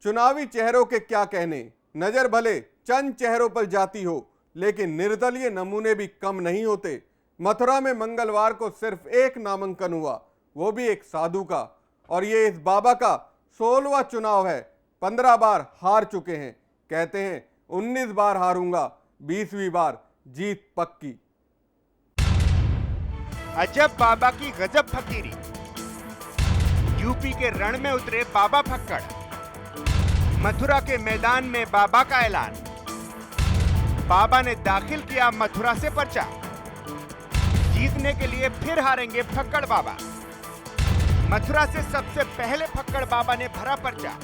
चुनावी चेहरों के क्या कहने, नजर भले चंद चेहरों पर जाती हो, लेकिन निर्दलीय नमूने भी कम नहीं होते। मथुरा में मंगलवार को सिर्फ एक नामांकन हुआ, वो भी एक साधु का, और ये इस बाबा का 16वां चुनाव है। 15 बार हार चुके हैं। कहते हैं 19 बार हारूंगा, 20वीं बार जीत पक्की। अजब बाबा की गजब फकीरी। यूपी के रण में उतरे बाबा फक्कड़। मथुरा के मैदान में बाबा का ऐलान। बाबा ने दाखिल किया मथुरा से पर्चा। जीतने के लिए फिर हारेंगे फक्कड़ बाबा। मथुरा से सबसे पहले फक्कड़ बाबा ने भरा पर्चा।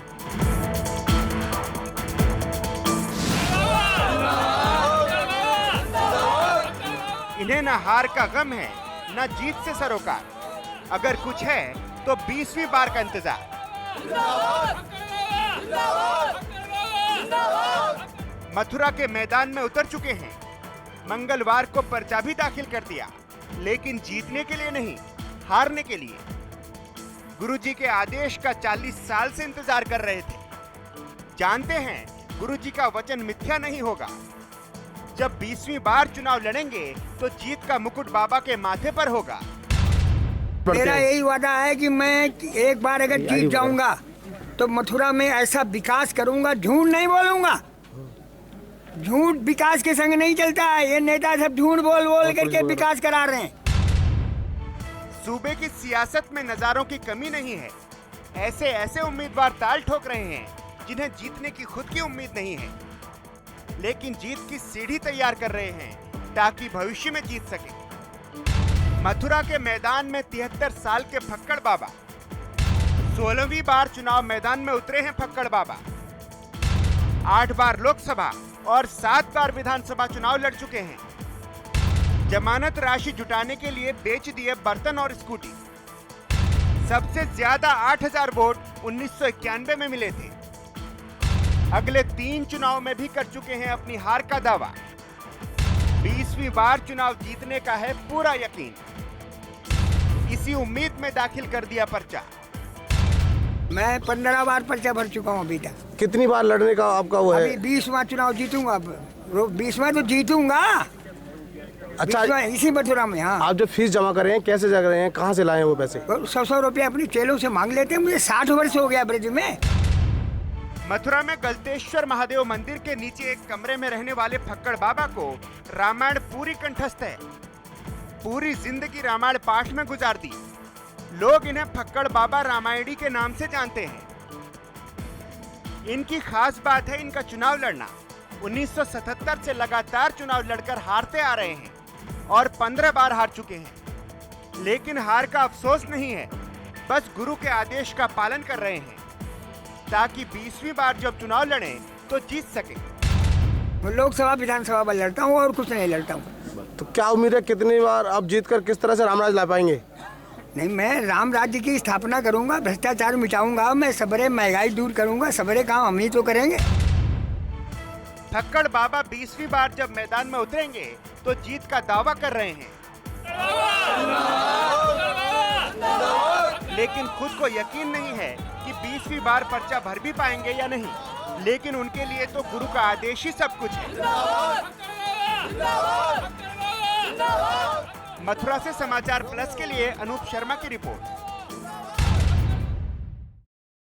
इन्हें न हार का गम है, न जीत से सरोकार। अगर कुछ है तो 20वीं बार का इंतजार। मथुरा के मैदान में उतर चुके हैं। मंगलवार को पर्चा भी दाखिल कर दिया, लेकिन जीतने के लिए नहीं, हारने के लिए। गुरुजी के आदेश का 40 साल से इंतजार कर रहे थे। जानते हैं गुरुजी का वचन मिथ्या नहीं होगा। जब 20वीं बार चुनाव लड़ेंगे तो जीत का मुकुट बाबा के माथे पर होगा। मेरा यही वादा है कि मैं एक बार अगर जीत जाऊंगा तो मथुरा में ऐसा विकास करूंगा, झूठ नहीं बोलूंगा। झूठ विकास के संग नहीं चलता है। ये नेता सब झूठ बोल बोल करके विकास करा रहे हैं। सूबे की सियासत में नजारों की कमी नहीं है। ऐसे ऐसे उम्मीदवार ताल ठोक रहे हैं जिन्हें जीतने की खुद की उम्मीद नहीं है, लेकिन जीत की सीढ़ी तैयार कर रहे हैं ताकि भविष्य में जीत सके। मथुरा के मैदान में 73 साल के फक्कड़ बाबा 16वीं बार चुनाव मैदान में उतरे हैं। फक्कड़ बाबा 8 बार लोकसभा और 7 बार विधानसभा चुनाव लड़ चुके हैं। जमानत राशि जुटाने के लिए बेच दिए बर्तन और स्कूटी। सबसे ज्यादा 8000 वोट 1991 में मिले थे। अगले 3 चुनाव में भी कर चुके हैं अपनी हार का दावा। 20वीं बार चुनाव जीतने का है पूरा यकीन। इसी उम्मीद में दाखिल कर दिया पर्चा। मैं 15 बार पर्चा भर चुका हूँ अभी तक। कितनी बार लड़ने का आपका वो है? अभी 20वां चुनाव जीतूंगा। 20वां तो जीतूंगा। अच्छा, इसी मथुरा में। हाँ, आप जो फीस जमा कर रहे हैं, कैसे जमा कर रहे हैं, कहाँ से लाए हैं वो पैसे? 100 रुपये अपनी चेलों से मांग लेते हैं। मुझे 60 वर्ष हो गया ब्रज में। मथुरा में गलतेश्वर महादेव मंदिर के नीचे एक कमरे में रहने वाले फक्कड़ बाबा को रामायण पूरी कंठस्थ है। पूरी जिंदगी रामायण पाठ में गुजार दी। लोग इन्हें फक्कड़ बाबा रामायणी के नाम से जानते हैं। इनकी खास बात है इनका चुनाव लड़ना। 1977 से लगातार चुनाव लड़कर हारते आ रहे हैं और 15 बार हार चुके हैं। लेकिन हार का अफसोस नहीं है, बस गुरु के आदेश का पालन कर रहे हैं ताकि 20वीं बार जब चुनाव लड़ें तो जीत सके। लोकसभा विधानसभा में लड़ता हूँ और कुछ नहीं लड़ता हूँ। तो क्या उम्मीद है कितनी बार आप जीतकर किस तरह से रामराज ला पाएंगे? नहीं, मैं राम राज्य की स्थापना करूंगा, भ्रष्टाचार मिटाऊंगा, मैं सबरे महंगाई दूर करूंगा। सबरे काम हम ही तो करेंगे। फक्कड़ बाबा 20वीं बार जब मैदान में उतरेंगे तो जीत का दावा कर रहे हैं, लेकिन खुद को यकीन नहीं है कि 20वीं बार पर्चा भर भी पाएंगे या नहीं। लेकिन उनके लिए तो गुरु का आदेश ही सब कुछ है। मथुरा से समाचार प्लस के लिए अनूप शर्मा की रिपोर्ट।